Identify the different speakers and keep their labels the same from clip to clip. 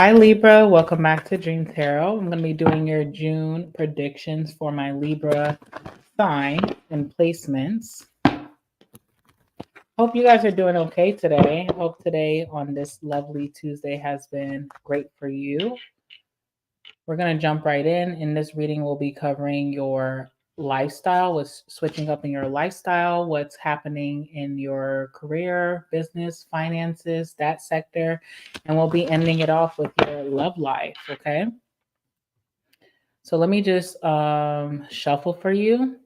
Speaker 1: Hi Libra, welcome back to Dream Tarot. I'm going to be doing your June predictions for my Libra sign and placements. Hope you guys are doing okay today. Hope today on this lovely Tuesday has been great for you. We're going to jump right in. In this reading, we'll be covering your lifestyle, what's switching up in your lifestyle, what's happening in your career, business, finances, that sector, and we'll be ending it off with your love life, okay? So let me just shuffle for you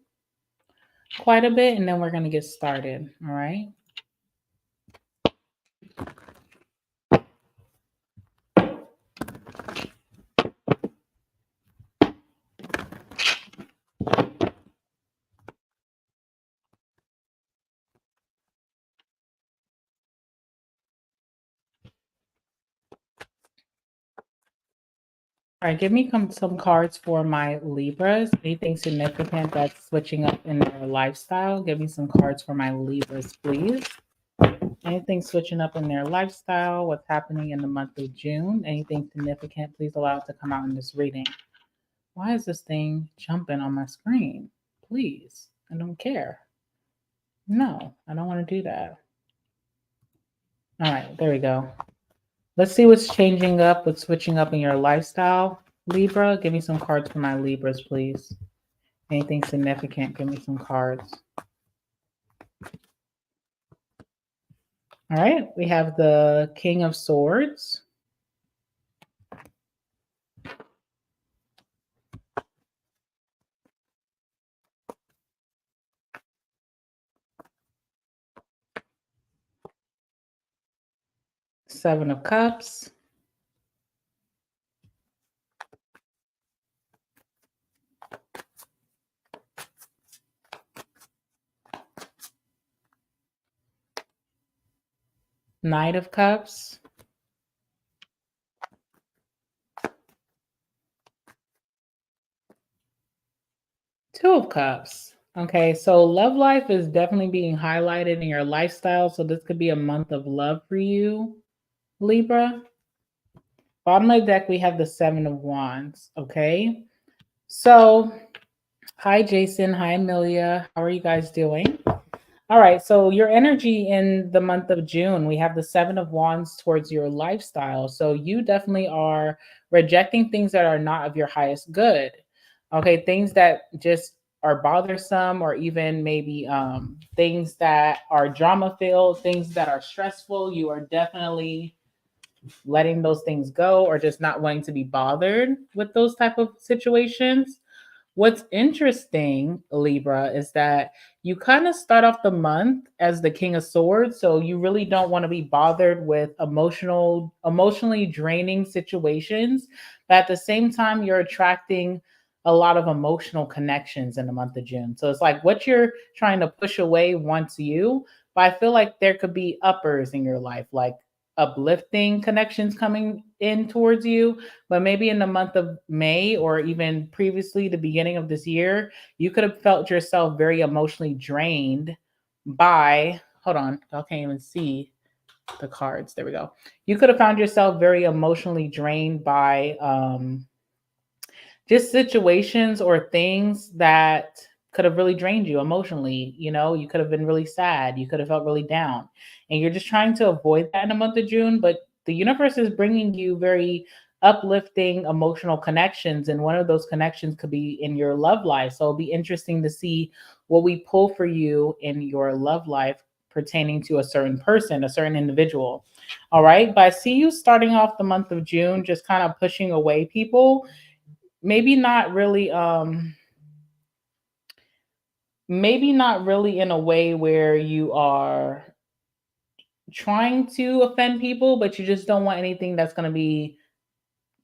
Speaker 1: quite a bit, and then we're going to get started, all right? All right, give me some cards for my Libras. Anything significant that's switching up in their lifestyle? Give me some cards for my Libras, please. Anything switching up in their lifestyle? What's happening in the month of June? Anything significant? Please allow it to come out in this reading. Why is this thing jumping on my screen? Please, I don't care. No, I don't want to do that. All right, there we go. Let's see what's changing up, what's switching up in your lifestyle. Libra, give me some cards for my Libras, please. Anything significant, give me some cards. All right, we have the King of Swords. Seven of Cups. Knight of Cups. Two of Cups. Okay, so love life is definitely being highlighted in your lifestyle. So this could be a month of love for you, Libra. Bottom of the deck, we have the Seven of Wands. Okay, so hi, Jason. Hi, Amelia. How are you guys doing? All right, so your energy in the month of June, we have the Seven of Wands towards your lifestyle. So you definitely are rejecting things that are not of your highest good. Okay, things that just are bothersome, or even maybe things that are drama filled, things that are stressful. You are definitely letting those things go, or just not wanting to be bothered with those type of situations. What's interesting, Libra, is that you kind of start off the month as the King of Swords, so you really don't want to be bothered with emotionally draining situations, but at the same time you're attracting a lot of emotional connections in the month of June. So it's like what you're trying to push away wants you, but I feel like there could be uppers in your life, like uplifting connections coming in towards you. But maybe in the month of May, or even previously the beginning of this year, you could have felt yourself very emotionally drained by, hold on, y'all can't even see the cards. There we go. You could have found yourself very emotionally drained by just situations or things that could have really drained you emotionally. You know, you could have been really sad. You could have felt really down. And you're just trying to avoid that in the month of June. But the universe is bringing you very uplifting emotional connections. And one of those connections could be in your love life. So it'll be interesting to see what we pull for you in your love life pertaining to a certain person, a certain individual. All right. But I see you starting off the month of June, just kind of pushing away people, maybe not really maybe not really in a way where you are trying to offend people, but you just don't want anything that's going to be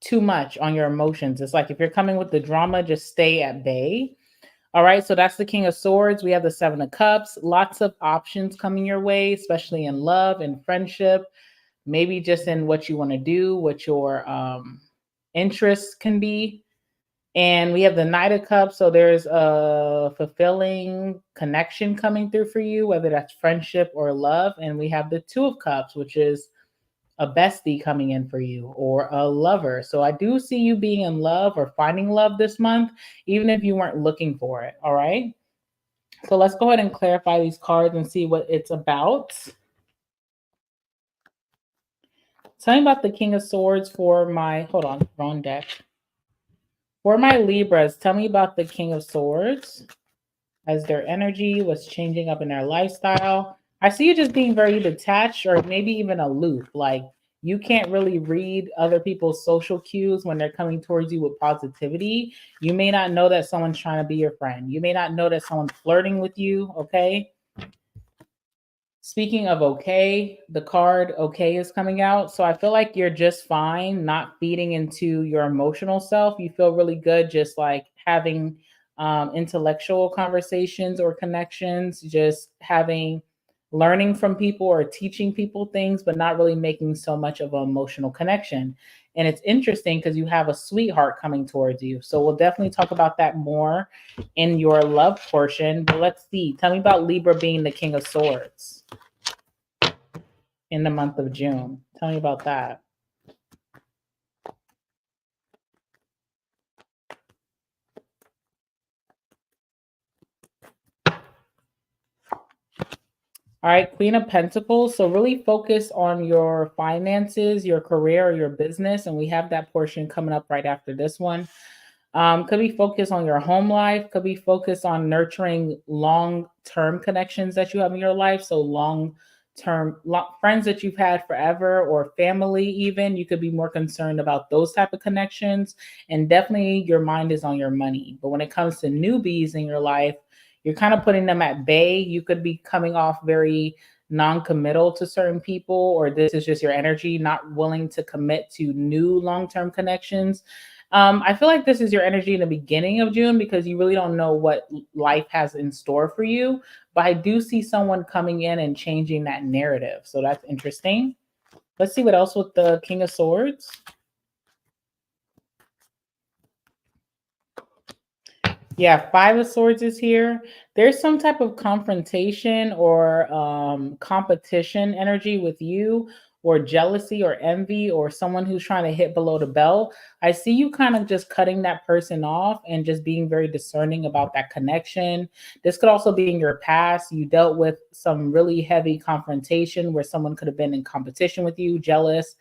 Speaker 1: too much on your emotions. It's like if you're coming with the drama, just stay at bay. All right, so that's the King of Swords. We have the Seven of Cups. Lots of options coming your way, especially in love and friendship, maybe just in what you want to do, what your interests can be. And we have the Knight of Cups. So there's a fulfilling connection coming through for you, whether that's friendship or love. And we have the Two of Cups, which is a bestie coming in for you or a lover. So I do see you being in love or finding love this month, even if you weren't looking for it. All right. So let's go ahead and clarify these cards and see what it's about. Tell me about the King of Swords for my, hold on, wrong deck. For my Libras, tell me about the King of Swords as their energy was changing up in their lifestyle. I see you just being very detached or maybe even aloof. Like you can't really read other people's social cues when they're coming towards you with positivity. You may not know that someone's trying to be your friend. You may not know that someone's flirting with you. Okay. Speaking of okay, the card okay is coming out. So I feel like you're just fine not feeding into your emotional self. You feel really good just like having intellectual conversations or connections, just having learning from people or teaching people things, but not really making so much of an emotional connection. And it's interesting because you have a sweetheart coming towards you. So we'll definitely talk about that more in your love portion. But let's see. Tell me about Libra being the King of Swords in the month of June. Tell me about that. All right, Queen of Pentacles. So really focus on your finances, your career, or your business. And we have that portion coming up right after this one. Could be focused on your home life, could be focused on nurturing long-term connections that you have in your life. So long-term friends that you've had forever or family even. You could be more concerned about those type of connections. And definitely your mind is on your money. But when it comes to newbies in your life, you're kind of putting them at bay. You could be coming off very non-committal to certain people, or this is just your energy, not willing to commit to new long-term connections. I feel like this is your energy in the beginning of June because you really don't know what life has in store for you. But I do see someone coming in and changing that narrative. So that's interesting. Let's see what else with the King of Swords. Yeah, Five of Swords is here. There's some type of confrontation or competition energy with you, or jealousy or envy, or someone who's trying to hit below the belt. I see you kind of just cutting that person off and just being very discerning about that connection. This could also be in your past. You dealt with some really heavy confrontation where someone could have been in competition with you, jealous,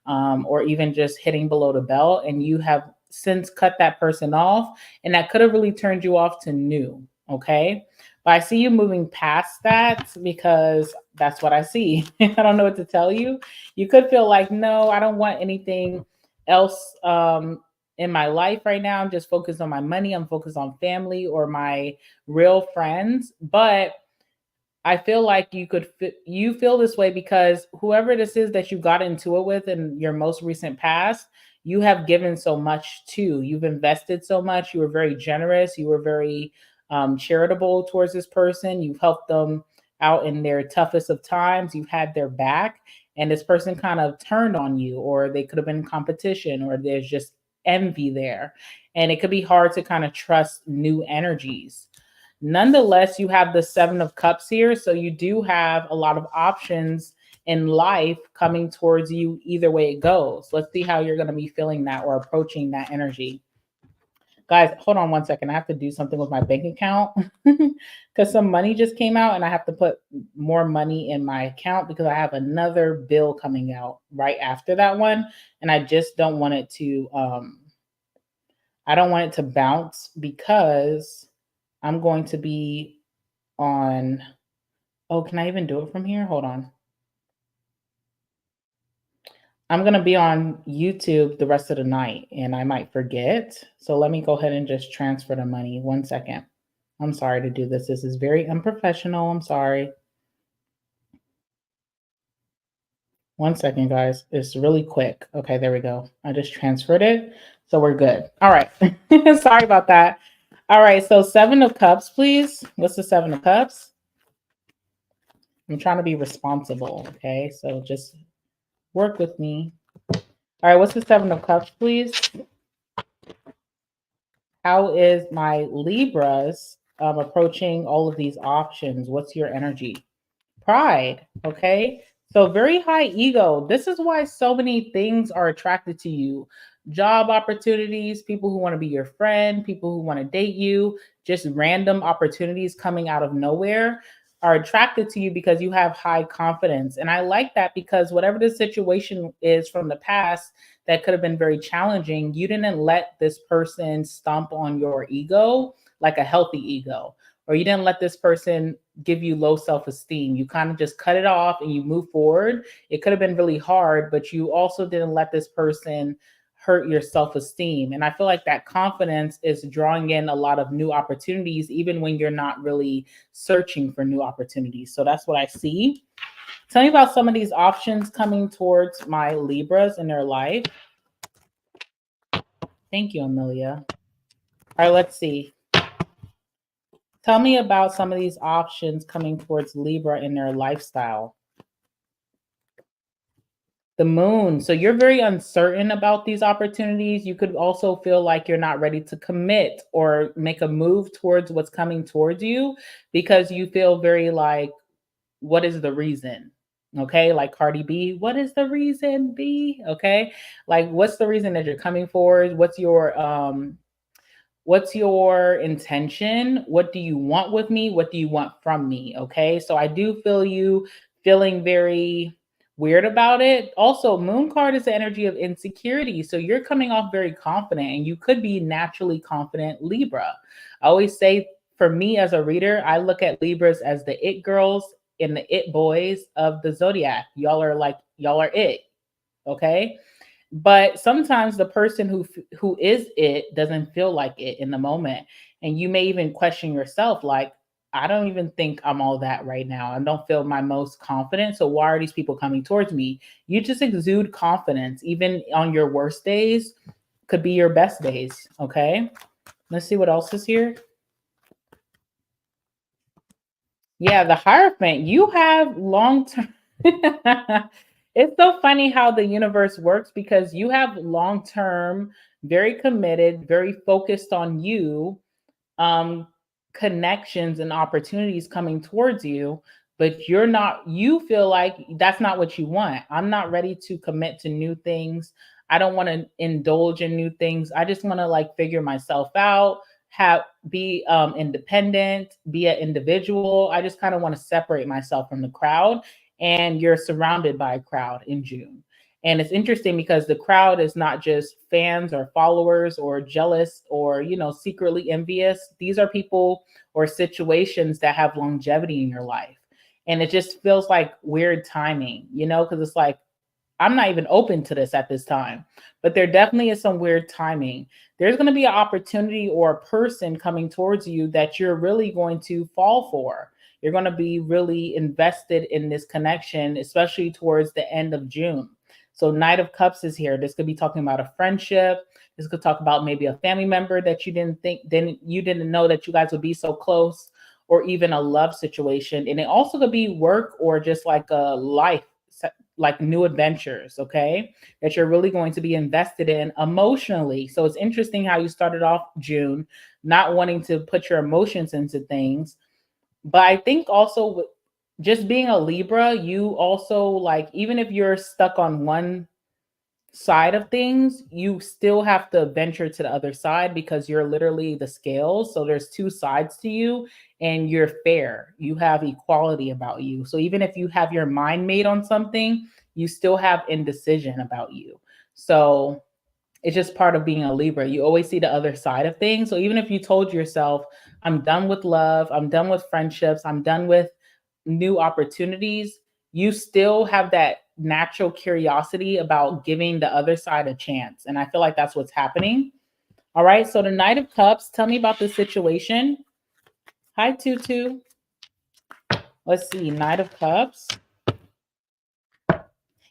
Speaker 1: or even just hitting below the belt, and you have since cut that person off, and that could have really turned you off to new. Okay. But I see you moving past that because that's what I see. I don't know what to tell you. You could feel like, no, I don't want anything else in my life right now. I'm just focused on my money. I'm focused on family or my real friends. But I feel like you feel this way because whoever this is that you got into it with in your most recent past, you have given so much to. You've invested so much. You were very generous. You were very charitable towards this person. You've helped them out in their toughest of times. You've had their back, and this person kind of turned on you, or they could have been in competition, or there's just envy there, and it could be hard to kind of trust new energies. Nonetheless, you have the Seven of Cups here. So you do have a lot of options in life coming towards you either way it goes. Let's see how you're going to be feeling that or approaching that energy. Guys, hold on one second. I have to do something with my bank account because some money just came out and I have to put more money in my account because I have another bill coming out right after that one. And I just don't want it to, I don't want it to bounce because I'm going to be on, oh, can I even do it from here? Hold on. I'm going to be on YouTube the rest of the night and I might forget. So let me go ahead and just transfer the money. 1 second. I'm sorry to do this. This is very unprofessional. I'm sorry. 1 second, guys. It's really quick. Okay, there we go. I just transferred it. So we're good. All right. Sorry about that. All right. So Seven of Cups, please. What's the Seven of Cups? I'm trying to be responsible. Okay. So just work with me. All right, what's the Seven of Cups, please? How is my Libras approaching all of these options? What's your energy? Pride, okay? So, very high ego. This is why so many things are attracted to you. Job opportunities, people who want to be your friend, people who want to date you, just random opportunities coming out of nowhere are attracted to you because you have high confidence. And I like that because whatever the situation is from the past that could have been very challenging, you didn't let this person stomp on your ego like a healthy ego, or you didn't let this person give you low self-esteem. You kind of just cut it off and you move forward. It could have been really hard, but you also didn't let this person hurt your self-esteem. And I feel like that confidence is drawing in a lot of new opportunities, even when you're not really searching for new opportunities. So that's what I see. Tell me about some of these options coming towards my Libras in their life. Thank you, Amelia. All right, let's see. Tell me about some of these options coming towards Libra in their lifestyle. The moon. So you're very uncertain about these opportunities. You could also feel like you're not ready to commit or make a move towards what's coming towards you because you feel very like, what is the reason? Okay, like Cardi B, what is the reason, B? Okay, like what's the reason that you're coming forward? What's your intention? What do you want with me? What do you want from me? Okay. So I do feel you feeling very weird about it. Also, moon card is the energy of insecurity. So you're coming off very confident and you could be naturally confident Libra. I always say for me as a reader, I look at Libras as the it girls and the it boys of the zodiac. Y'all are it. Okay, but sometimes the person who is it doesn't feel like it in the moment, and you may even question yourself like, I don't even think I'm all that right now. I don't feel my most confident, so why are these people coming towards me? You just exude confidence even on your worst days, could be your best days. Okay, let's see what else is here. Yeah, the Hierophant. You have long term. It's so funny how the universe works because you have long term, very committed, very focused on you, um, connections and opportunities coming towards you, but you feel like that's not what you want. I'm not ready to commit to new things. I don't want to indulge in new things. I just want to like figure myself out, have be independent, be an individual. I just kind of want to separate myself from the crowd. And you're surrounded by a crowd in June. And it's interesting because the crowd is not just fans or followers or jealous or, secretly envious. These are people or situations that have longevity in your life. And it just feels like weird timing, because it's like, I'm not even open to this at this time. But there definitely is some weird timing. There's going to be an opportunity or a person coming towards you that you're really going to fall for. You're going to be really invested in this connection, especially towards the end of June. So Knight of Cups is here. This could be talking about a friendship. This could talk about maybe a family member that you didn't know that you guys would be so close, or even a love situation. And it also could be work or just like a life, like new adventures, okay, that you're really going to be invested in emotionally. So it's interesting how you started off June not wanting to put your emotions into things. But I think also with just being a Libra, you also like, even if you're stuck on one side of things, you still have to venture to the other side because you're literally the scales. So there's two sides to you and you're fair. You have equality about you. So even if you have your mind made on something, you still have indecision about you. So it's just part of being a Libra. You always see the other side of things. So even if you told yourself, I'm done with love, I'm done with friendships, I'm done with new opportunities, you still have that natural curiosity about giving the other side a chance. And I feel like that's what's happening. All right. So the Knight of Cups, tell me about the situation. Hi, Tutu. Let's see. Knight of Cups.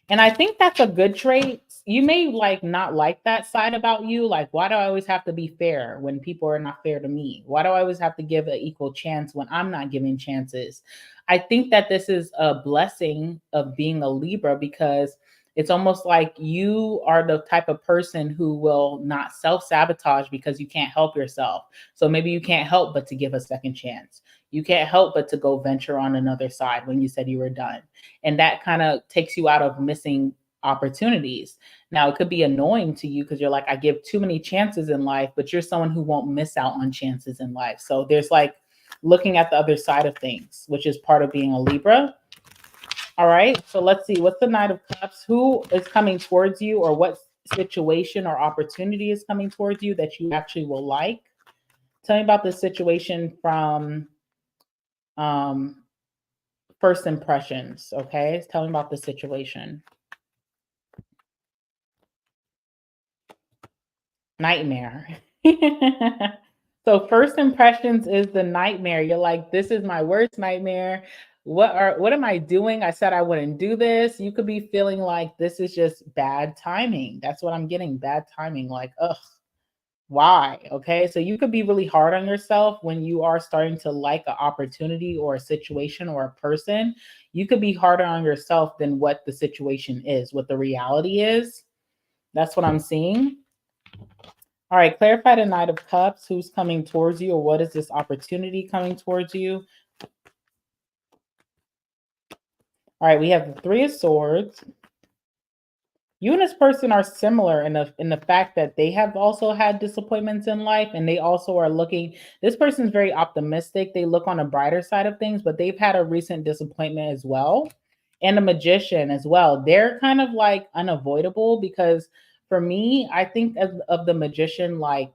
Speaker 1: And I think that's a good trait. You may like not like that side about you. Like, why do I always have to be fair when people are not fair to me? Why do I always have to give an equal chance when I'm not giving chances? I think that this is a blessing of being a Libra because it's almost like you are the type of person who will not self sabotage because you can't help yourself. So maybe you can't help but to give a second chance. you can't help but to go venture on another side when you said you were done. And that kind of takes you out of missing opportunities. Now, it could be annoying to you because you're like, I give too many chances in life, but you're someone who won't miss out on chances in life. So there's like looking at the other side of things, which is part of being a Libra. All right. So let's see. What's the Knight of Cups? Who is coming towards you, or what situation or opportunity is coming towards you that you actually will like? Tell me about the situation from um, first impressions. Okay. Tell me about the situation. Nightmare. So first impressions is the nightmare. You're like, this is my worst nightmare. What am I doing? I said I wouldn't do this. You could be feeling like this is just bad timing. That's what I'm getting. Bad timing. Like, ugh, why? Okay. So you could be really hard on yourself when you are starting to like an opportunity or a situation or a person. You could be harder on yourself than what the situation is, what the reality is. That's what I'm seeing. All right, clarify the Knight of Cups. Who's coming towards you, or what is this opportunity coming towards you? All right, we have the Three of Swords. You and this person are similar in the fact that they have also had disappointments in life, and they also are looking. This person's very optimistic. They look on the brighter side of things, but they've had a recent disappointment as well, and a Magician as well. They're kind of like unavoidable because for me, I think of the Magician like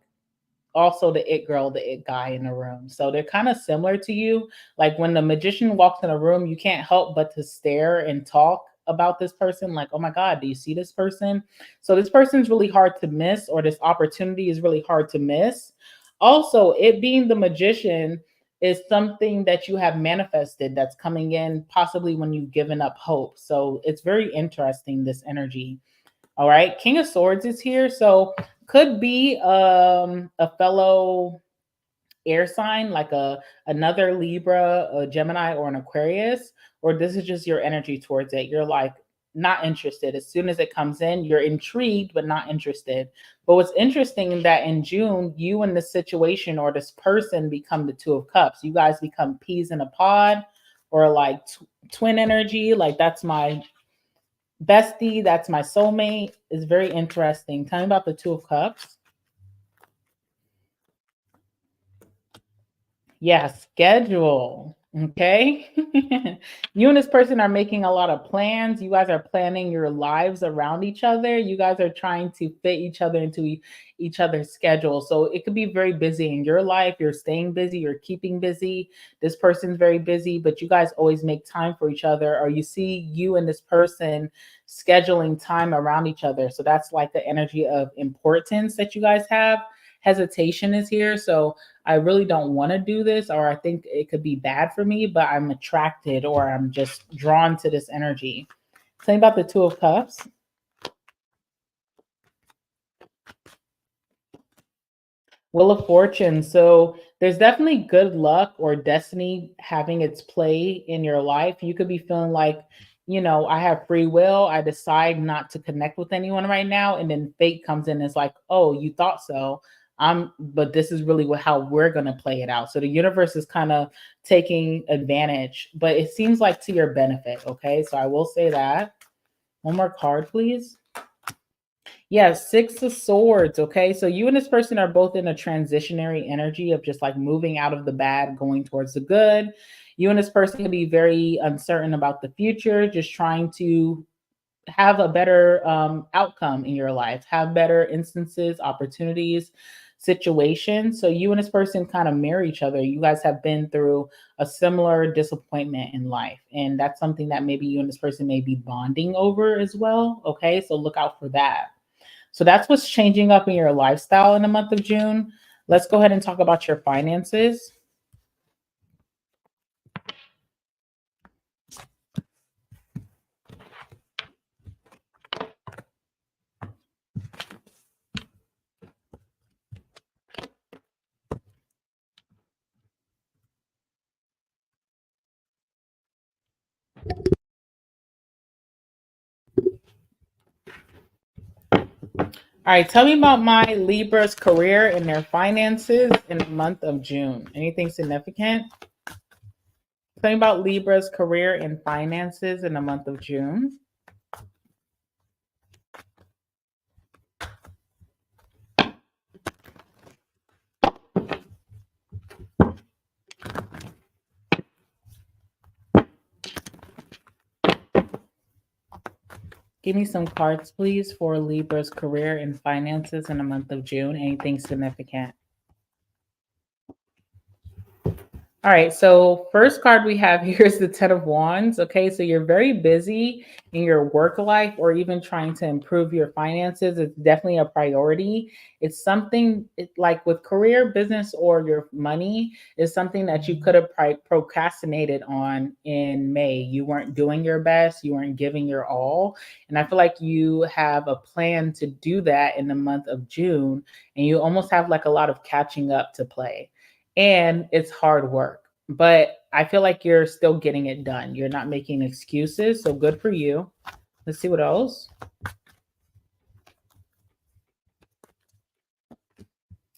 Speaker 1: also the it girl, the it guy in the room. So they're kind of similar to you. Like when the Magician walks in a room, you can't help but to stare and talk about this person like, oh my God, do you see this person? So this person's really hard to miss, or this opportunity is really hard to miss. Also, it being the Magician is something that you have manifested that's coming in possibly when you've given up hope. So it's very interesting, this energy. All right, King of Swords is here. So could be a fellow air sign, like another Libra, a Gemini, or an Aquarius, or this is just your energy towards it. You're like not interested. As soon as it comes in, you're intrigued but not interested. But what's interesting that in June, you and this situation or this person become the Two of Cups. You guys become peas in a pod, or like twin energy. Like that's my bestie, that's my soulmate. Is very interesting. Tell me about the Two of Cups. Yeah, schedule. Okay. You and this person are making a lot of plans. You guys are planning your lives around each other. You guys are trying to fit each other into each other's schedule. So it could be very busy in your life. You're staying busy, you're keeping busy. This person's very busy, but you guys always make time for each other, or you see you and this person scheduling time around each other. So that's like the energy of importance that you guys have. Hesitation is here. So I really don't want to do this, or I think it could be bad for me, but I'm attracted or I'm just drawn to this energy. Tell me about the Two of Cups. Wheel of Fortune. So there's definitely good luck or destiny having its play in your life. You could be feeling like, I have free will. I decide not to connect with anyone right now. And then fate comes in and it's like, oh, you thought so. But this is really how we're going to play it out. So the universe is kind of taking advantage, but it seems like to your benefit. Okay. So I will say that. One more card, please. Yeah, Six of Swords. Okay. So you and this person are both in a transitionary energy of just like moving out of the bad, going towards the good. You and this person can be very uncertain about the future, just trying to have a better outcome in your life, have better instances, opportunities, situations. So you and this person kind of mirror each other. You guys have been through a similar disappointment in life. And that's something that maybe you and this person may be bonding over as well. Okay. So look out for that. So that's what's changing up in your lifestyle in the month of June. Let's go ahead and talk about your finances. All right, tell me about my Libra's career and their finances in the month of June. Anything significant? Tell me about Libra's career and finances in the month of June. Give me some cards, please, for Libra's career and finances in the month of June. Anything significant? All right, so first card we have here is the Ten of Wands. Okay, so you're very busy in your work life or even trying to improve your finances. It's definitely a priority. It's something like with career, business, or your money is something that you could have procrastinated on in May. You weren't doing your best, you weren't giving your all. And I feel like you have a plan to do that in the month of June, and you almost have like a lot of catching up to play, and it's hard work. But I feel like you're still getting it done. You're not making excuses, so good for you. Let's see what else.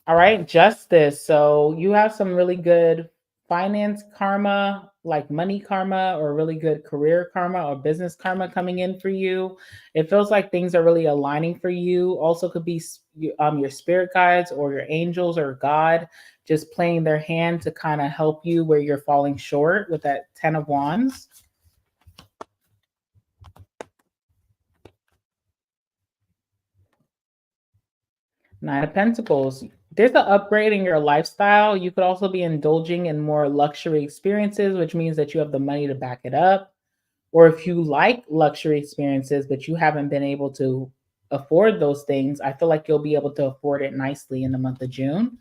Speaker 1: All right, justice. So you have some really good finance karma, like money karma, or really good career karma or business karma coming in for you. It feels like things are really aligning for you. Also, could be your spirit guides or your angels or God just playing their hand to kind of help you where you're falling short with that Ten of Wands. Nine of Pentacles. There's an upgrade in your lifestyle. You could also be indulging in more luxury experiences, which means that you have the money to back it up. Or if you like luxury experiences, but you haven't been able to afford those things, I feel like you'll be able to afford it nicely in the month of June.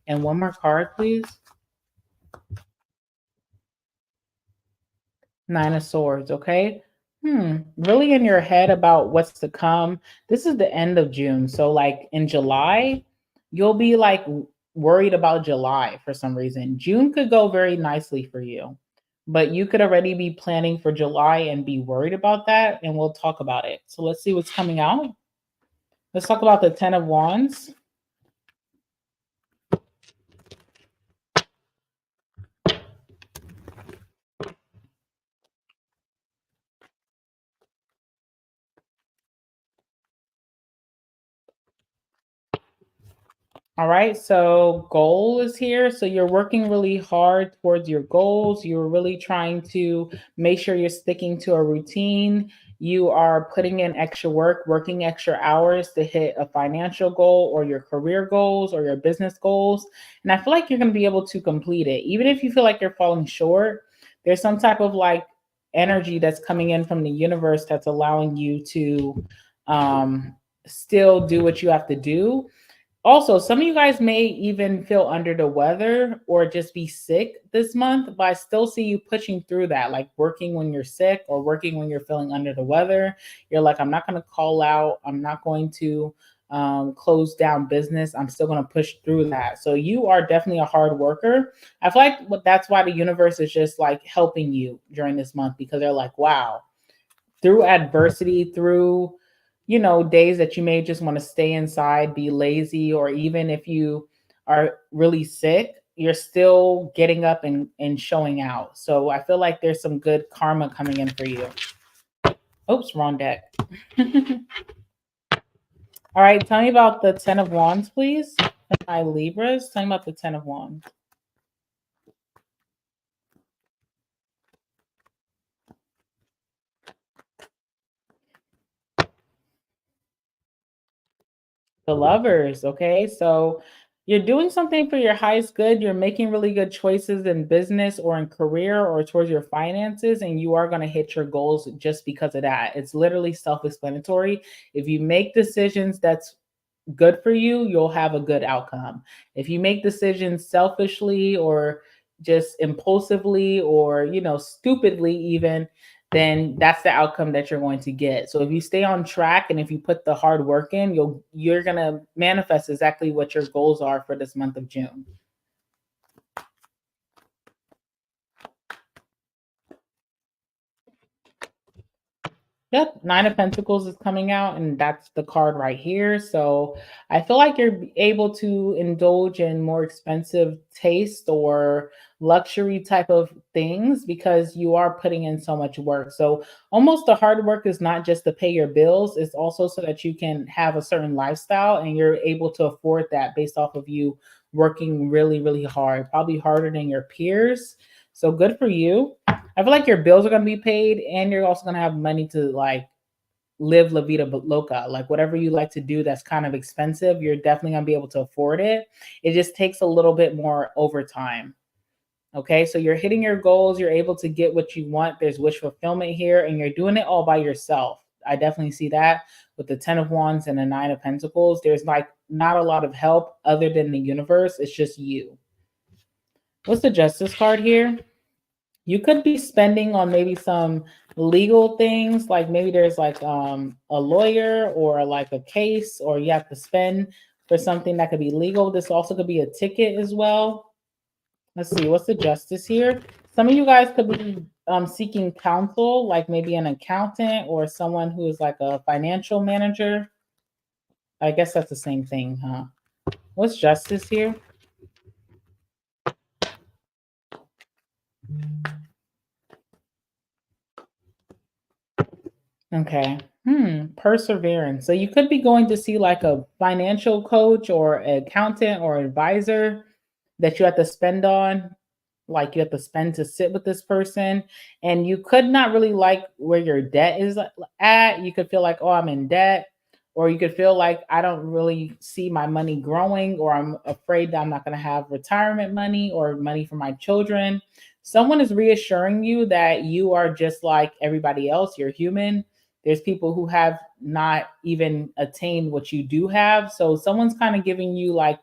Speaker 1: And one more card, please. Nine of Swords, okay? Really in your head about what's to come. This is the end of June. So, like in July, you'll be like worried about July for some reason. June could go very nicely for you, but you could already be planning for July and be worried about that. And we'll talk about it. So, let's see what's coming out. Let's talk about the Ten of Wands. All right, so goal is here. So you're working really hard towards your goals. You're really trying to make sure you're sticking to a routine. You are putting in extra work, working extra hours to hit a financial goal or your career goals or your business goals. And I feel like you're going to be able to complete it. Even if you feel like you're falling short, there's some type of like energy that's coming in from the universe that's allowing you to still do what you have to do. Also, some of you guys may even feel under the weather or just be sick this month, but I still see you pushing through that, like working when you're sick or working when you're feeling under the weather. You're like, I'm not going to call out. I'm not going to close down business. I'm still going to push through that. So you are definitely a hard worker. I feel like that's why the universe is just like helping you during this month because they're like, wow, through adversity, through days that you may just want to stay inside, be lazy, or even if you are really sick, you're still getting up and showing out. So I feel like there's some good karma coming in for you. Oops, wrong deck. All right, tell me about the Ten of Wands, please. My Libras, tell me about the Ten of Wands. The Lovers, okay? So you're doing something for your highest good. You're making really good choices in business or in career or towards your finances, and you are going to hit your goals just because of that. It's literally self explanatory. If you make decisions that's good for you, you'll have a good outcome. If you make decisions selfishly or just impulsively or, stupidly even, then that's the outcome that you're going to get. So if you stay on track and if you put the hard work in, you're going to manifest exactly what your goals are for this month of June. Yep, Nine of Pentacles is coming out, and that's the card right here. So I feel like you're able to indulge in more expensive taste or luxury type of things because you are putting in so much work. So almost the hard work is not just to pay your bills, it's also so that you can have a certain lifestyle and you're able to afford that based off of you working really, really hard, probably harder than your peers. So good for you. I feel like your bills are going to be paid and you're also going to have money to like live la vida loca. Like whatever you like to do that's kind of expensive, you're definitely going to be able to afford it. It just takes a little bit more overtime. Okay, so you're hitting your goals, you're able to get what you want. There's wish fulfillment here, and you're doing it all by yourself. I definitely see that with the 10 of Wands and the 9 of Pentacles. There's like not a lot of help other than the universe, it's just you. What's the Justice card here? You could be spending on maybe some legal things, like maybe there's like a lawyer or like a case, or you have to spend for something that could be legal. This also could be a ticket as well. Let's see, what's the Justice here? Some of you guys could be seeking counsel, like maybe an accountant or someone who is like a financial manager. I guess that's the same thing, huh? What's Justice here? Okay. Perseverance. So you could be going to see like a financial coach or an accountant or advisor that you have to spend on, like you have to spend to sit with this person. And you could not really like where your debt is at. You could feel like, oh, I'm in debt. Or you could feel like I don't really see my money growing, or I'm afraid that I'm not going to have retirement money or money for my children. Someone is reassuring you that you are just like everybody else. You're human. There's people who have not even attained what you do have. So someone's kind of giving you like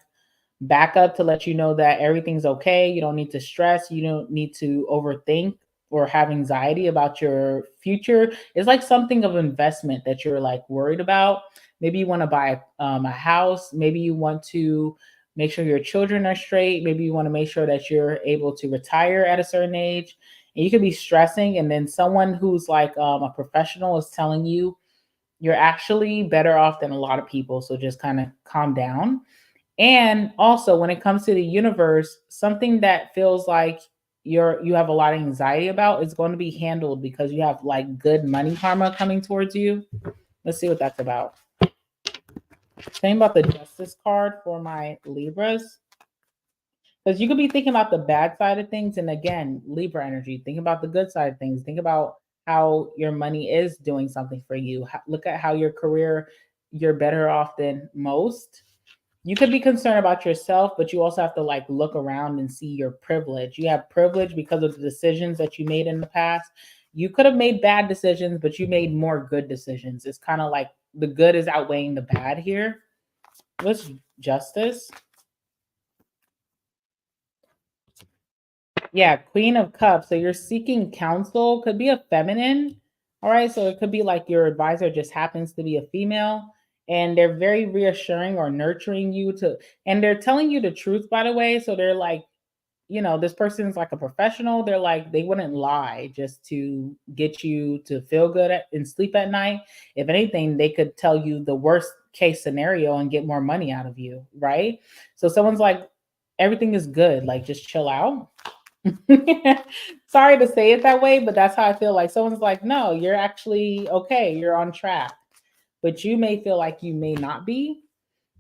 Speaker 1: backup to let you know that everything's okay. You don't need to stress. You don't need to overthink or have anxiety about your future. It's like something of investment that you're like worried about. Maybe you want to buy a house. Maybe you want to make sure your children are straight. Maybe you want to make sure that you're able to retire at a certain age. And you could be stressing, and then someone who's like a professional is telling you you're actually better off than a lot of people. So just kind of calm down. And also, when it comes to the universe, something that feels like you have a lot of anxiety about is going to be handled because you have like good money karma coming towards you. Let's see what that's about. Same about the Justice card for my Libras. Because you could be thinking about the bad side of things. And again, Libra energy, think about the good side of things. Think about how your money is doing something for you. Look at how your career, you're better off than most. You could be concerned about yourself, but you also have to like look around and see your privilege. You have privilege because of the decisions that you made in the past. You could have made bad decisions, but you made more good decisions. It's kind of like the good is outweighing the bad here. What's Justice? Yeah, Queen of Cups. So you're seeking counsel, could be a feminine. All right. So it could be like your advisor just happens to be a female, and they're very reassuring or nurturing you to, and they're telling you the truth, by the way. So they're like, this person's like a professional. They're like, they wouldn't lie just to get you to feel good and sleep at night. If anything, they could tell you the worst case scenario and get more money out of you. Right. So someone's like, everything is good. Like, just chill out. Sorry to say it that way, but that's how I feel. Like someone's like, no, you're actually okay. You're on track. But you may feel like you may not be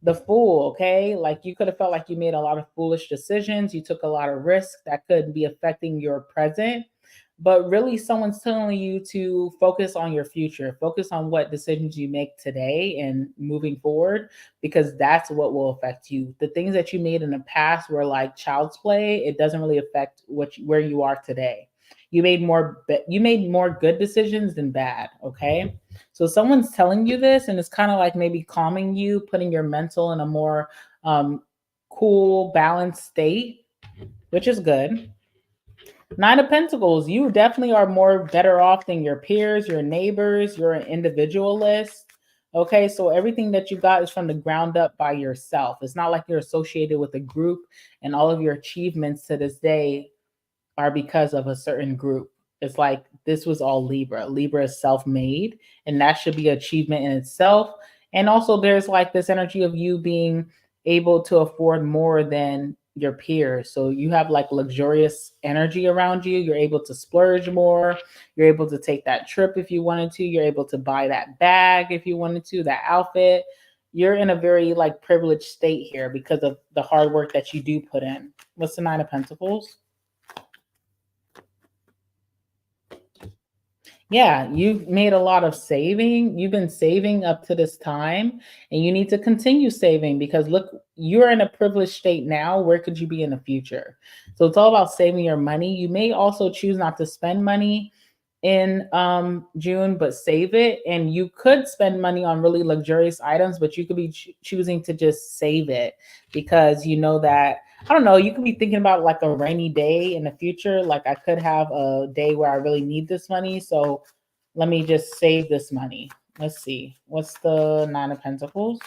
Speaker 1: the fool, okay? Like you could have felt like you made a lot of foolish decisions. You took a lot of risks that could be affecting your present. But really, someone's telling you to focus on your future, focus on what decisions you make today and moving forward, because that's what will affect you. The things that you made in the past were like child's play. It doesn't really affect where you are today. You made more good decisions than bad, okay? So someone's telling you this, and it's kind of like maybe calming you, putting your mental in a more cool, balanced state, which is good. Nine of Pentacles, you definitely are more better off than your peers, your neighbors. You're an individualist. Okay, so everything that you got is from the ground up by yourself. It's not like you're associated with a group and all of your achievements to this day are because of a certain group. It's like this was all Libra. Libra is self-made, and that should be achievement in itself. And also there's like this energy of you being able to afford more than your peers. So you have like luxurious energy around you. You're able to splurge more. You're able to take that trip if you wanted to. You're able to buy that bag if you wanted to, that outfit. You're in a very like privileged state here because of the hard work that you do put in. What's the Nine of Pentacles? Yeah, you've made a lot of saving. You've been saving up to this time, and you need to continue saving because look, you're in a privileged state now. Where could you be in the future? So it's all about saving your money. You may also choose not to spend money in June, but save it. And you could spend money on really luxurious items, but you could be choosing to just save it because you know that, I don't know, you could be thinking about like a rainy day in the future. Like, I could have a day where I really need this money. So let me just save this money. Let's see. What's the Nine of Pentacles?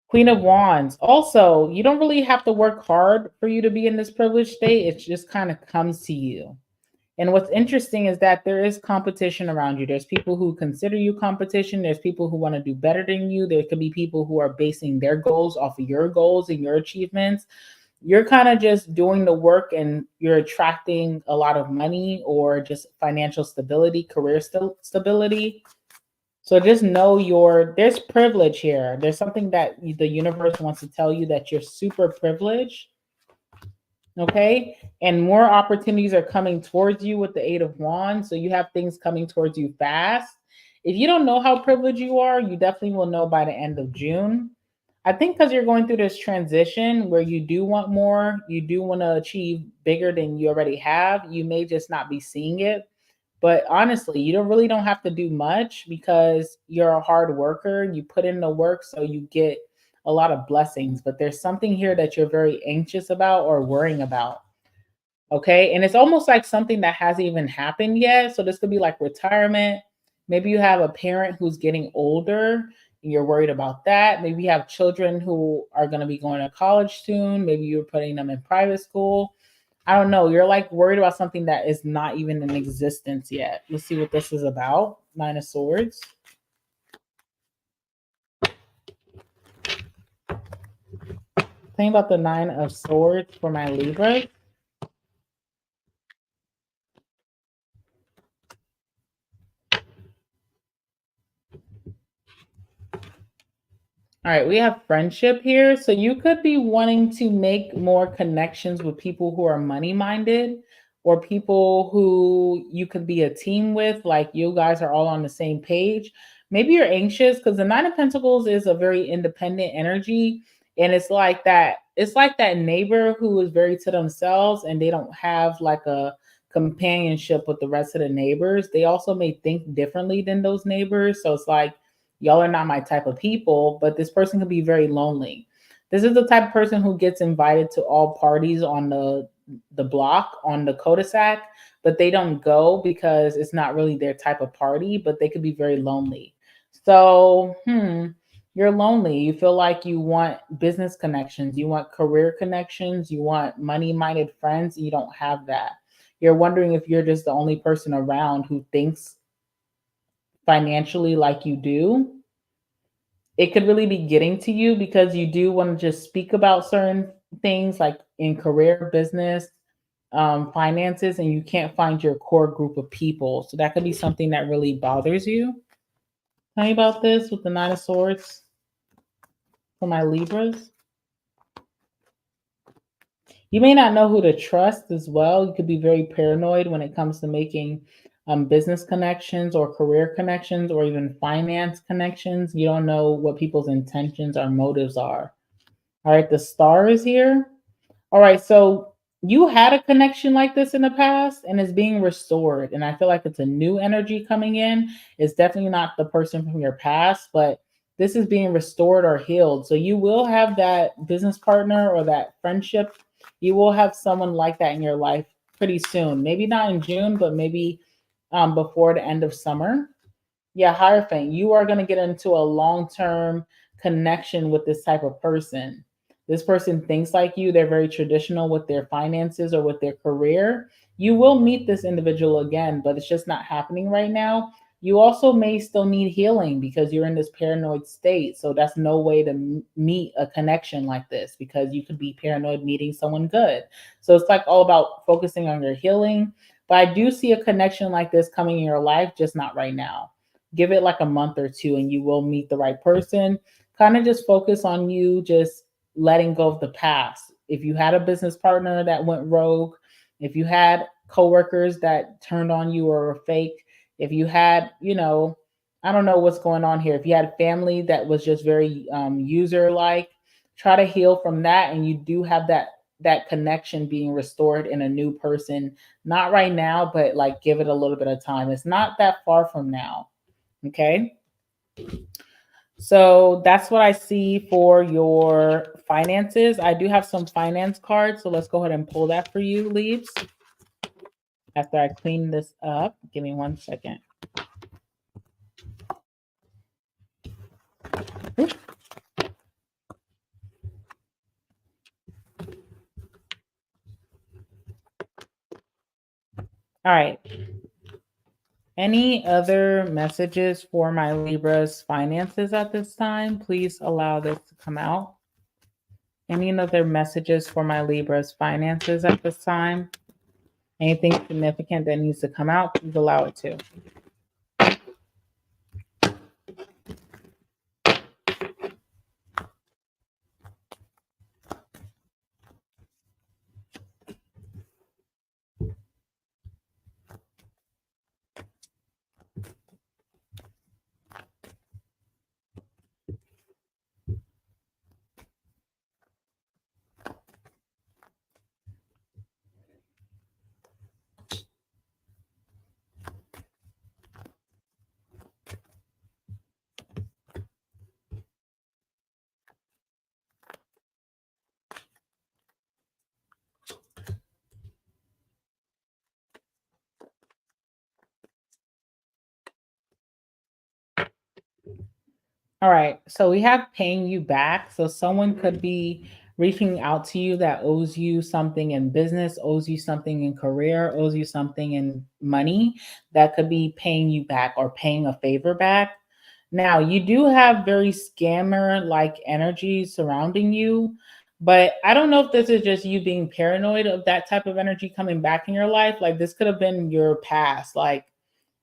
Speaker 1: Queen of Wands. Also, you don't really have to work hard for you to be in this privileged state. It just kind of comes to you. And what's interesting is that there is competition around you. There's people who consider you competition. There's people who want to do better than you. There could be people who are basing their goals off of your goals and your achievements. You're kind of just doing the work and you're attracting a lot of money or just financial stability, career stability. So just know there's privilege here. There's something that the universe wants to tell you, that you're super privileged. Okay. And more opportunities are coming towards you with the Eight of Wands. So you have things coming towards you fast. If you don't know how privileged you are, you definitely will know by the end of June. I think because you're going through this transition where you do want more, you do want to achieve bigger than you already have, you may just not be seeing it. But honestly, you don't have to do much because you're a hard worker. You put in the work, so you get a lot of blessings. But there's something here that you're very anxious about or worrying about. Okay. And it's almost like something that hasn't even happened yet. So this could be like retirement. Maybe you have a parent who's getting older and you're worried about that. Maybe you have children who are going to be going to college soon. Maybe you're putting them in private school. I don't know. You're like worried about something that is not even in existence yet. Let's see what this is about. Nine of Swords. Think about the Nine of Swords for my Libra. All right, we have friendship here. So you could be wanting to make more connections with people who are money minded or people who you could be a team with, like you guys are all on the same page. Maybe you're anxious because the Nine of Pentacles is a very independent energy. And it's like that neighbor who is very to themselves and they don't have like a companionship with the rest of the neighbors. They also may think differently than those neighbors. So it's like, y'all are not my type of people, but this person can be very lonely. This is the type of person who gets invited to all parties on the block, on the cul-de-sac, but they don't go because it's not really their type of party, but they could be very lonely. So, you're lonely. You feel like you want business connections, you want career connections, you want money-minded friends, and you don't have that. You're wondering if you're just the only person around who thinks financially like you do. It could really be getting to you because you do want to just speak about certain things like in career, business, finances, and you can't find your core group of people. So that could be something that really bothers you. Tell me about this with the Nine of Swords for my Libras. You may not know who to trust as well. You could be very paranoid when it comes to making business connections or career connections or even finance connections. You don't know what people's intentions or motives are. All right, the star is here. All right, so you had a connection like this in the past and it's being restored. And I feel like it's a new energy coming in. It's definitely not the person from your past, but this is being restored or healed. So you will have that business partner or that friendship. You will have someone like that in your life pretty soon. Maybe not in June, but maybe before the end of summer. Yeah, Hierophant, you are going to get into a long-term connection with this type of person. This person thinks like you. They're very traditional with their finances or with their career. You will meet this individual again, but it's just not happening right now. You also may still need healing because you're in this paranoid state. So that's no way to meet a connection like this because you could be paranoid meeting someone good. So it's like all about focusing on your healing. But I do see a connection like this coming in your life, just not right now. Give it like a month or two and you will meet the right person. Kind of just focus on you just letting go of the past. If you had a business partner that went rogue, if you had coworkers that turned on you or were fake, if you had, I don't know what's going on here. If you had family that was just very user like, try to heal from that, and you do have that connection being restored in a new person. Not right now, but like give it a little bit of time. It's not that far from now. Okay. So that's what I see for your finances. I do have some finance cards, so let's go ahead and pull that for you, Leaves. After I clean this up, give me 1 second. All right. Any other messages for my Libra's finances at this time? Please allow this to come out. Any other messages for my Libra's finances at this time? Anything significant that needs to come out, please allow it to. All right. So we have paying you back. So someone could be reaching out to you that owes you something in business, owes you something in career, owes you something in money that could be paying you back or paying a favor back. Now, you do have very scammer like energy surrounding you, but I don't know if this is just you being paranoid of that type of energy coming back in your life. Like this could have been your past. Like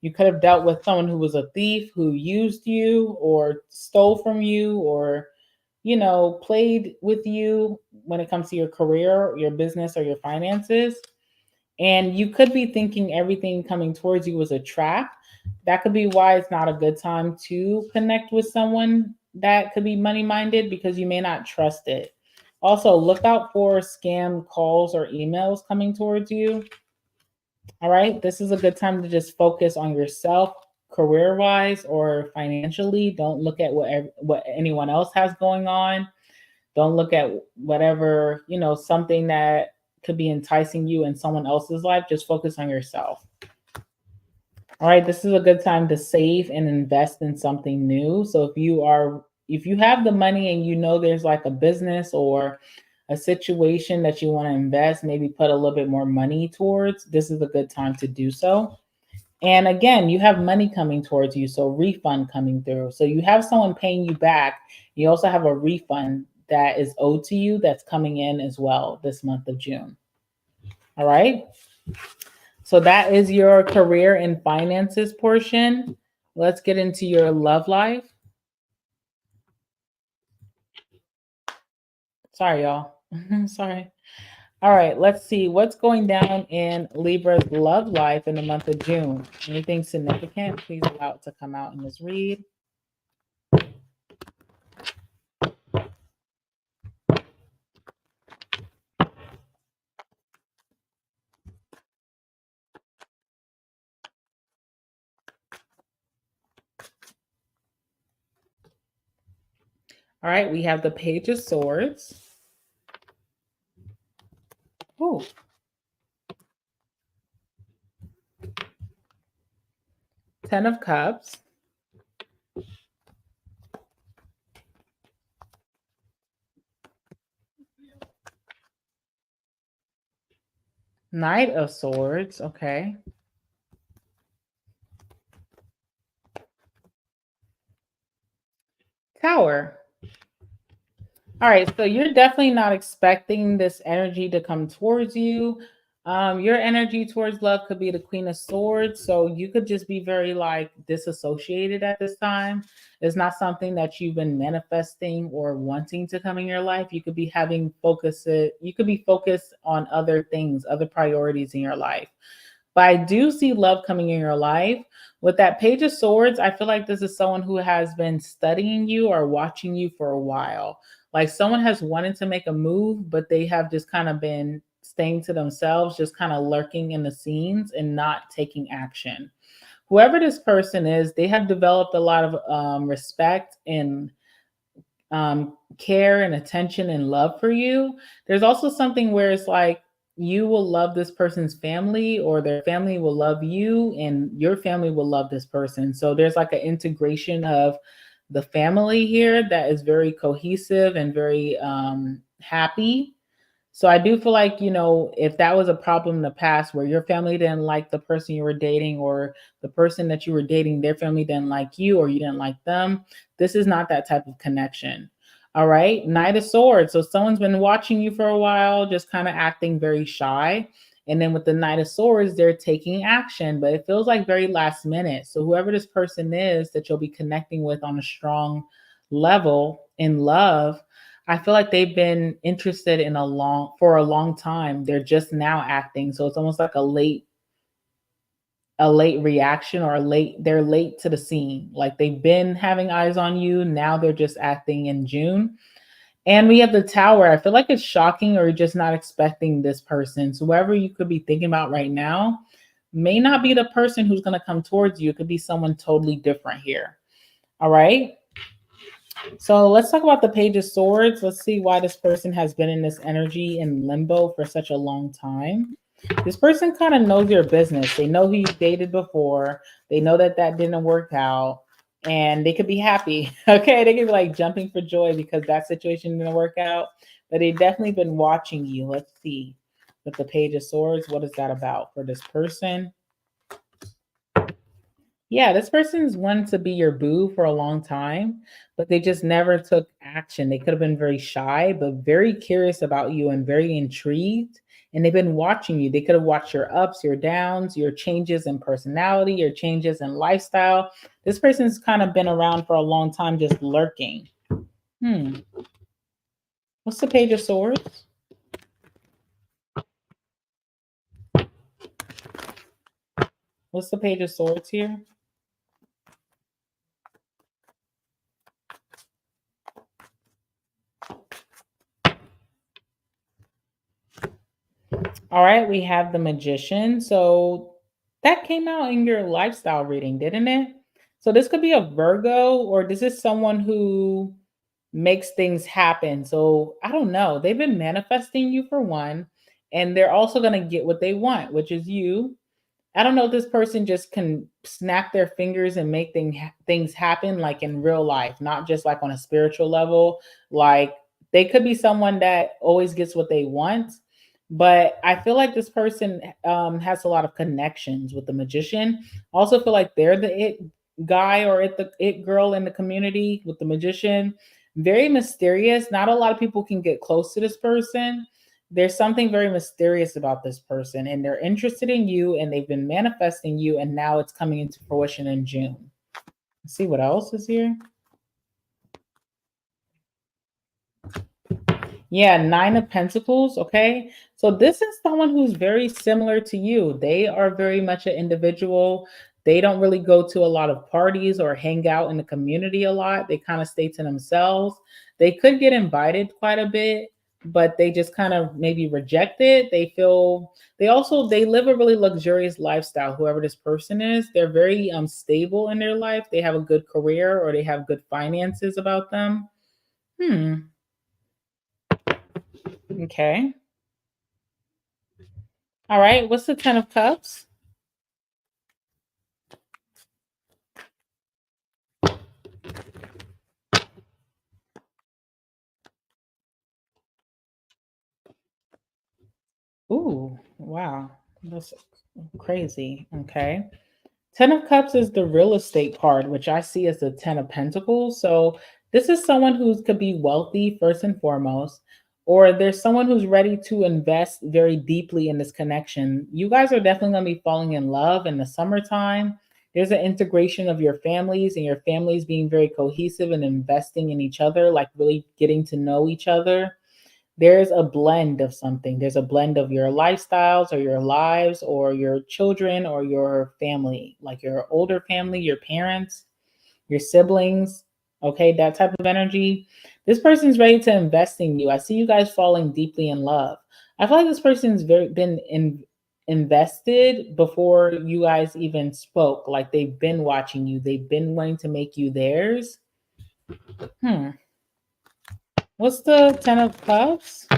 Speaker 1: you could have dealt with someone who was a thief, who used you or stole from you or, played with you when it comes to your career, your business, or your finances. And you could be thinking everything coming towards you was a trap. That could be why it's not a good time to connect with someone that could be money minded because you may not trust it. Also, look out for scam calls or emails coming towards you. All right. This is a good time to just focus on yourself career wise or financially. Don't look at what anyone else has going on. Don't look at whatever, something that could be enticing you in someone else's life. Just focus on yourself. All right. This is a good time to save and invest in something new. So if you have the money and you know there's like a business or a situation that you want to invest, maybe put a little bit more money towards, this is a good time to do so. And again, you have money coming towards you, so refund coming through. So you have someone paying you back. You also have a refund that is owed to you that's coming in as well this month of June. All right. So that is your career and finances portion. Let's get into your love life. Sorry, y'all. Sorry. All right, let's see what's going down in Libra's love life in the month of June. Anything significant? Please allow it to come out in this read. All right, we have the Page of Swords. Ooh. 10 of Cups. Knight of Swords. Okay. Tower. All right, so you're definitely not expecting this energy to come towards you. Your energy towards love could be the Queen of Swords, so you could just be very like disassociated at this time. It's not something that you've been manifesting or wanting to come in your life. You could be having focus. You could be focused on other things, other priorities in your life. But I do see love coming in your life. With that Page of Swords, I feel like this is someone who has been studying you or watching you for a while. Like someone has wanted to make a move, but they have just kind of been staying to themselves, just kind of lurking in the scenes and not taking action. Whoever this person is, they have developed a lot of respect and care and attention and love for you. There's also something where it's like you will love this person's family, or their family will love you, and your family will love this person. So there's like an integration of the family here that is very cohesive and very happy. So I do feel like, if that was a problem in the past where your family didn't like the person you were dating, or the person that you were dating, their family didn't like you or you didn't like them, this is not that type of connection. All right. Knight of Swords. So someone's been watching you for a while, just kind of acting very shy. And then with the Knight of Swords, they're taking action, but it feels like very last minute. So whoever this person is that you'll be connecting with on a strong level in love, I feel like they've been interested in for a long time. They're just now acting. So it's almost like a late reaction, or they're late to the scene. Like they've been having eyes on you. Now they're just acting in June. And we have the Tower. I feel like it's shocking, or you're just not expecting this person. So whoever you could be thinking about right now may not be the person who's going to come towards you. It could be someone totally different here. All right. So let's talk about the Page of Swords. Let's see why this person has been in this energy in limbo for such a long time. This person kind of knows your business. They know who you dated before. They know that that didn't work out, and they could be happy. Okay, they could be like jumping for joy because that situation didn't work out. But they've definitely been watching you. Let's see. With the Page of Swords, what is that about for this person? Yeah, this person's wanted to be your boo for a long time, but they just never took action. They could have been very shy, but very curious about you and very intrigued. And they've been watching you. They could have watched your ups, your downs, your changes in personality, your changes in lifestyle. This person's kind of been around for a long time, just lurking. Hmm. What's the Page of Swords? What's the Page of Swords here? All right, we have the Magician. So that came out in your lifestyle reading, didn't it? So this could be a Virgo, or this is someone who makes things happen. So I don't know. They've been manifesting you for one, and they're also going to get what they want, which is you. I don't know if this person just can snap their fingers and make things happen like in real life, not just like on a spiritual level. Like they could be someone that always gets what they want, but I feel like this person has a lot of connections with the Magician. I also feel like they're the it guy or the it girl in the community with the Magician. Very mysterious. Not a lot of people can get close to this person. There's something very mysterious about this person, and they're interested in you, and they've been manifesting you, and now it's coming into fruition in June. Let's see what else is here. Yeah, Nine of Pentacles. Okay. So this is someone who's very similar to you. They are very much an individual. They don't really go to a lot of parties or hang out in the community a lot. They kind of stay to themselves. They could get invited quite a bit, but they just kind of maybe reject it. They live a really luxurious lifestyle. Whoever this person is, they're very stable in their life. They have a good career, or they have good finances about them. Hmm. Okay. All right. What's the Ten of Cups? Ooh. Wow, that's crazy. Okay. Ten of Cups is the real estate card, which I see as the Ten of Pentacles. So this is someone who could be wealthy first and foremost, or there's someone who's ready to invest very deeply in this connection. You guys are definitely going to be falling in love in the summertime. There's an integration of your families and your families being very cohesive and investing in each other, like really getting to know each other. There's a blend of something. There's a blend of your lifestyles or your lives or your children or your family, like your older family, your parents, your siblings. Okay, that type of energy. This person's ready to invest in you. I see you guys falling deeply in love. I feel like this person's invested before you guys even spoke. Like they've been watching you. They've been wanting to make you theirs. Hmm. What's the Ten of Cups?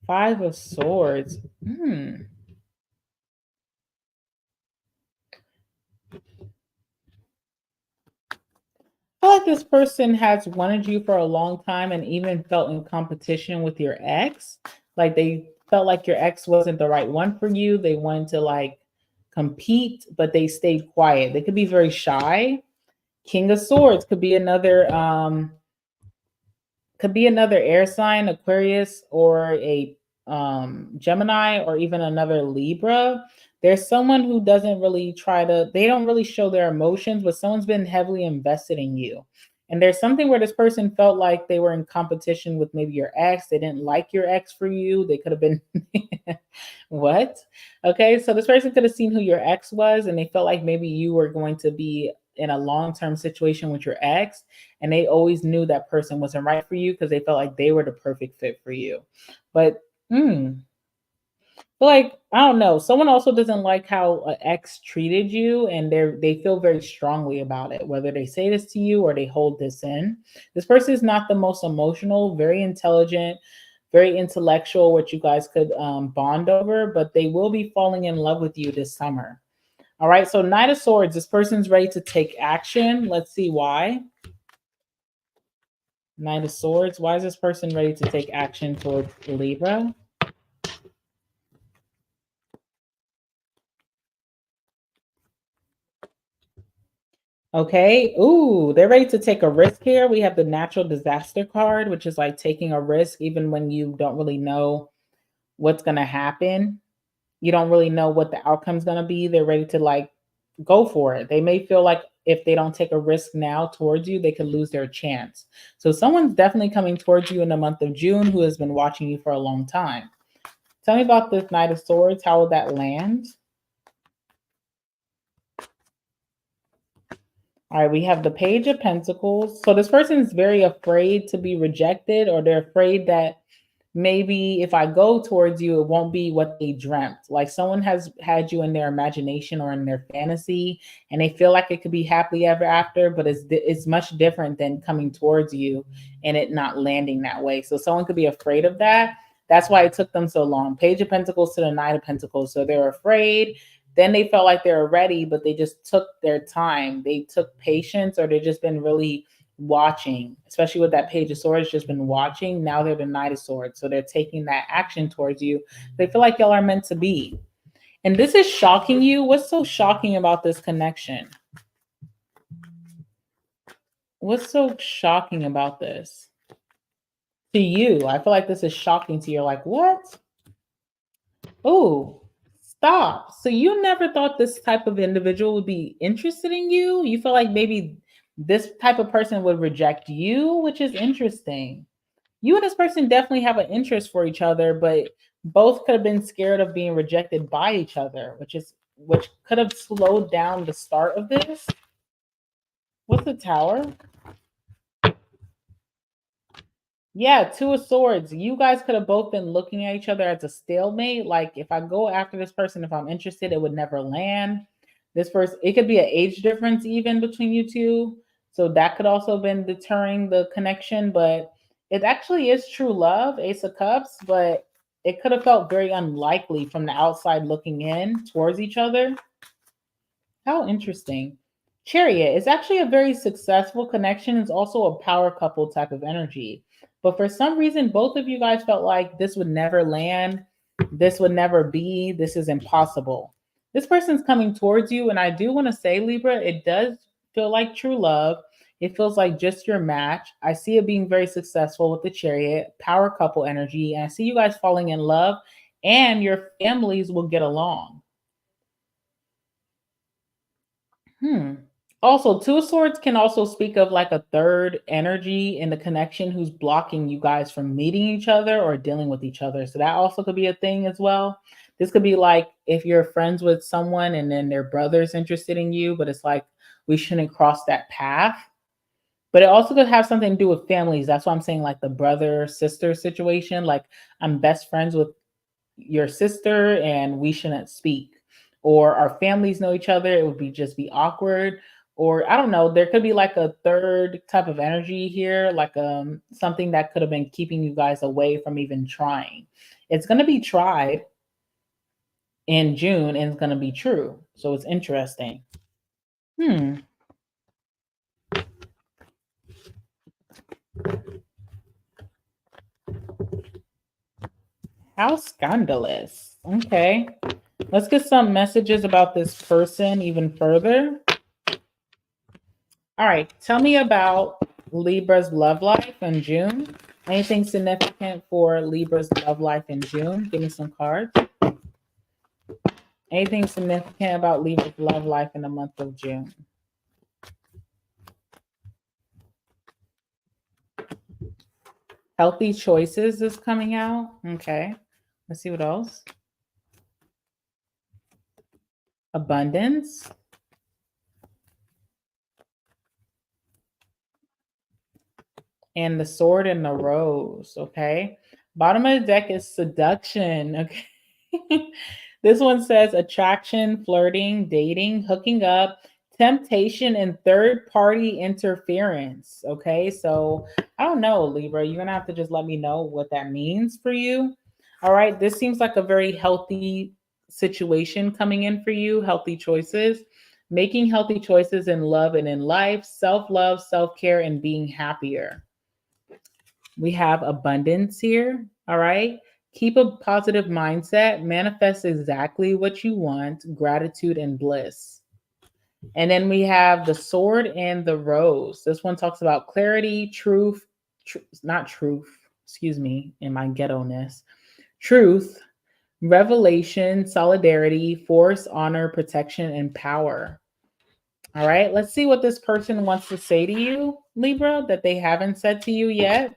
Speaker 1: Five of Swords. Hmm. I feel like this person has wanted you for a long time and even felt in competition with your ex. Like they felt like your ex wasn't the right one for you. They wanted to like compete, but they stayed quiet. They could be very shy. King of Swords could be another air sign, Aquarius, or a Gemini, or even another Libra. There's someone who doesn't really they don't really show their emotions, but someone's been heavily invested in you. And there's something where this person felt like they were in competition with maybe your ex. They didn't like your ex for you. They could have been, what? Okay, so this person could have seen who your ex was and they felt like maybe you were going to be in a long term situation with your ex, and they always knew that person wasn't right for you because they felt like they were the perfect fit for you. But like I don't know, someone also doesn't like how an ex treated you, and they feel very strongly about it. Whether they say this to you or they hold this in, this person is not the most emotional, very intelligent, very intellectual, which you guys could bond over, but they will be falling in love with you this summer. All right, so Knight of Swords, this person's ready to take action. Let's see why. Knight of Swords. Why is this person ready to take action towards Libra? Okay. Ooh, they're ready to take a risk here. We have the natural disaster card, which is like taking a risk even when you don't really know what's going to happen. You don't really know what the outcome's going to be. They're ready to like go for it. They may feel like if they don't take a risk now towards you, they could lose their chance. So someone's definitely coming towards you in the month of June who has been watching you for a long time. Tell me about this Knight of Swords. How will that land? All right, we have the Page of Pentacles. So this person is very afraid to be rejected, or they're afraid that maybe if I go towards you, it won't be what they dreamt. Like someone has had you in their imagination or in their fantasy, and they feel like it could be happily ever after, but it's much different than coming towards you and it not landing that way. So someone could be afraid of that. That's why it took them so long. Page of Pentacles to the Knight of Pentacles. So they're afraid. Then they felt like they were ready, but they just took their time. They took patience, or they've just been really watching, especially with that Page of Swords, just been watching. Now they're the Knight of Swords. So they're taking that action towards you. They feel like y'all are meant to be. And this is shocking you. What's so shocking about this connection? What's so shocking about this? To you, I feel like this is shocking to you. You're like, what? Oh, stop. So you never thought this type of individual would be interested in you? You feel like maybe this type of person would reject you, which is interesting. You and this person definitely have an interest for each other, but both could have been scared of being rejected by each other, which could have slowed down the start of this. What's the Tower? Yeah, Two of Swords. You guys could have both been looking at each other as a stalemate. Like, if I go after this person, if I'm interested, it would never land. This person, it could be an age difference even between you two. So that could also have been deterring the connection. But it actually is true love, Ace of Cups. But it could have felt very unlikely from the outside looking in towards each other. How interesting. Chariot is actually a very successful connection. It's also a power couple type of energy. But for some reason, both of you guys felt like this would never land, this would never be, this is impossible. This person's coming towards you. And I do want to say, Libra, it does feel like true love. It feels like just your match. I see it being very successful with the chariot, power couple energy. And I see you guys falling in love and your families will get along. Hmm. Also, two of swords can also speak of like a third energy in the connection who's blocking you guys from meeting each other or dealing with each other. So that also could be a thing as well. This could be like if you're friends with someone and then their brother's interested in you, but it's like we shouldn't cross that path. But it also could have something to do with families. That's why I'm saying like the brother sister situation. Like I'm best friends with your sister and we shouldn't speak, or our families know each other, it would be just be awkward, or I don't know, there could be like a third type of energy here, like something that could have been keeping you guys away from even trying. It's going to be tried in June and it's going to be true, so it's interesting. Hmm. How scandalous. Okay, let's get some messages about this person even further. All right, tell me about Libra's love life in June. Anything significant for Libra's love life in June? Give me some cards. Anything significant about Libra's love life in the month of June? Healthy choices is coming out. Okay, let's see what else. Abundance. And the sword and the rose. Okay. Bottom of the deck is seduction. Okay. This one says attraction, flirting, dating, hooking up, temptation, and third party interference. Okay. So I don't know, Libra. You're going to have to just let me know what that means for you. All right. This seems like a very healthy situation coming in for you, healthy choices. Making healthy choices in love and in life, self love, self care, and being happier. We have abundance here. All right. Keep a positive mindset, manifest exactly what you want, gratitude and bliss. And then we have the sword and the rose. This one talks about clarity, truth, not truth, excuse me, in my ghetto ness. Truth, revelation, solidarity, force, honor, protection, and power. All right. Let's see what this person wants to say to you, Libra, that they haven't said to you yet.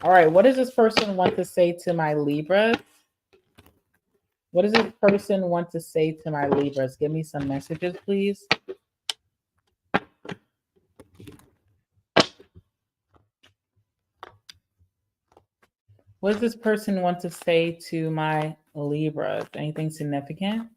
Speaker 1: All right, what does this person want to say to my Libras? What does this person want to say to my Libras? Give me some messages, please. What does this person want to say to my Libras? Anything significant?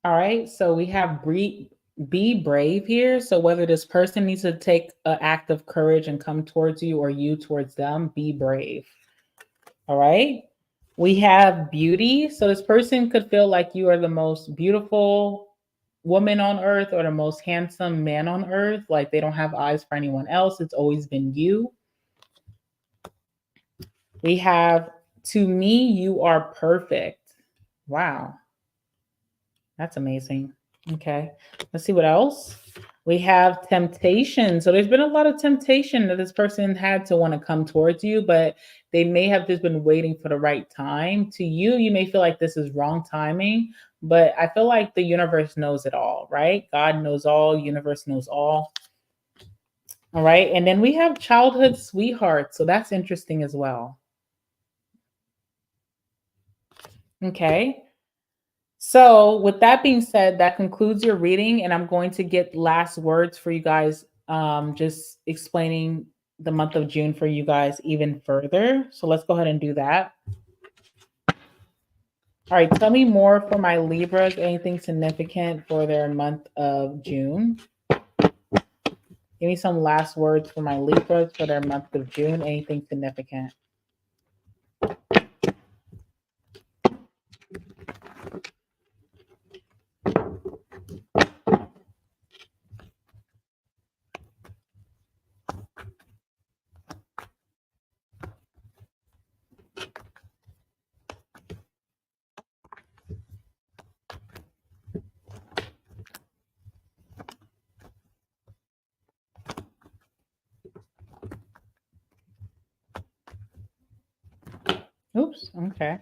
Speaker 1: All right, so we have be brave here. So whether this person needs to take an act of courage and come towards you or you towards them, be brave. All right. We have beauty. So this person could feel like you are the most beautiful woman on earth or the most handsome man on earth. Like they don't have eyes for anyone else. It's always been you. We have, to me, you are perfect. Wow. That's amazing. Okay. Let's see what else. We have temptation. So there's been a lot of temptation that this person had to want to come towards you, but they may have just been waiting for the right time. To you, you may feel like this is wrong timing, but I feel like the universe knows it all, right? God knows all, universe knows all. All right. And then we have childhood sweethearts. So that's interesting as well. Okay. So, with that being said, that concludes your reading, and I'm going to get last words for you guys just explaining the month of June for you guys even further. So let's go ahead and do that. All right, tell me more for my Libras, anything significant for their month of June. Give me some last words for my Libras for their month of June, anything significant. Oops, okay.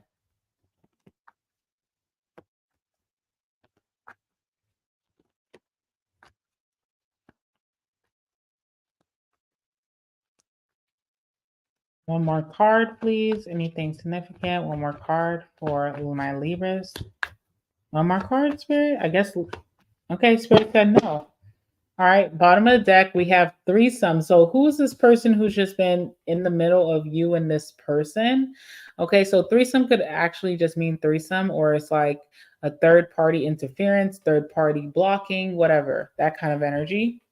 Speaker 1: One more card, please. Anything significant? One more card for my Libras. One more card, Spirit? I guess. Okay, Spirit said no. All right, bottom of the deck, we have threesome. So who is this person who's just been in the middle of you and this person? Okay, so threesome could actually just mean threesome, or it's like a third party interference, third party blocking, whatever, that kind of energy.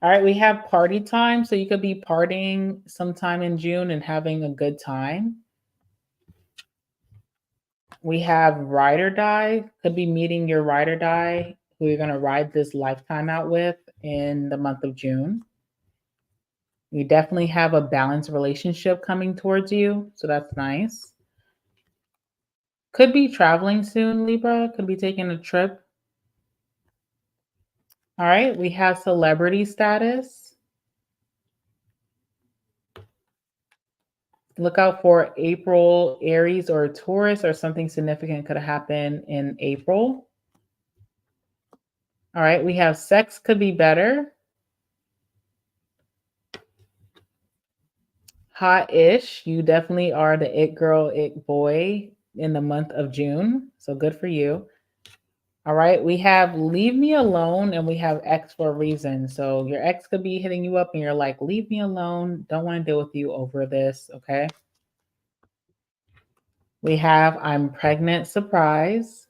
Speaker 1: All right, we have party time. So you could be partying sometime in June and having a good time. We have ride or die, could be meeting your ride or die who you're going to ride this lifetime out with in the month of June. You definitely have a balanced relationship coming towards you, so that's nice. Could be traveling soon, Libra, could be taking a trip. All right, we have celebrity status. Look out for April, Aries, or Taurus, or something significant could happen in April. All right, we have sex could be better. Hot-ish. You definitely are the it girl, it boy in the month of June. So good for you. All right, we have leave me alone and we have X for a reason. So your ex could be hitting you up and you're like, leave me alone. Don't want to deal with you over this. Okay. We have I'm pregnant surprise.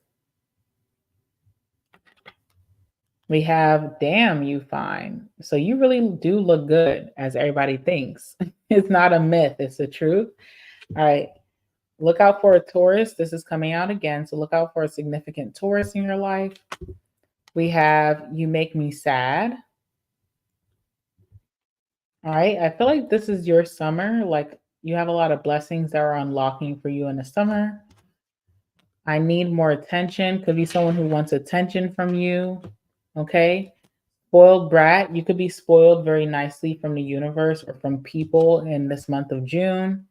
Speaker 1: We have damn you fine. So you really do look good as everybody thinks. It's not a myth, it's the truth. All right. Look out for a Taurus. This is coming out again. So look out for a significant Taurus in your life. We have you make me sad. All right. I feel like this is your summer. Like you have a lot of blessings that are unlocking for you in the summer. I need more attention. Could be someone who wants attention from you. Okay. Spoiled brat. You could be spoiled very nicely from the universe or from people in this month of June.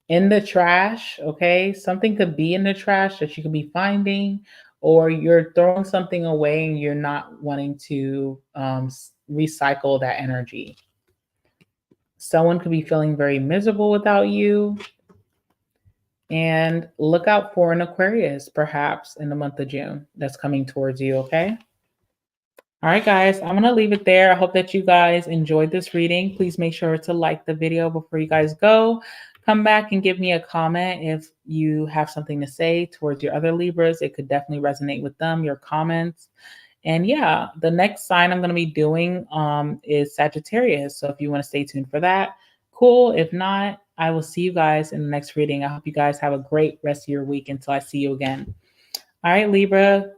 Speaker 1: In the trash, okay? Something could be in the trash that you could be finding, or you're throwing something away and you're not wanting to recycle that energy. Someone could be feeling very miserable without you. And look out for an Aquarius, perhaps in the month of June, that's coming towards you, okay? All right, guys, I'm going to leave it there. I hope that you guys enjoyed this reading. Please make sure to like the video before you guys go. Come back and give me a comment if you have something to say towards your other Libras. It could definitely resonate with them, your comments. And yeah, the next sign I'm going to be doing is Sagittarius. So if you want to stay tuned for that, cool. If not, I will see you guys in the next reading. I hope you guys have a great rest of your week until I see you again. All right, Libra.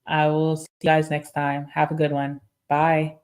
Speaker 1: I will see you guys next time. Have a good one. Bye.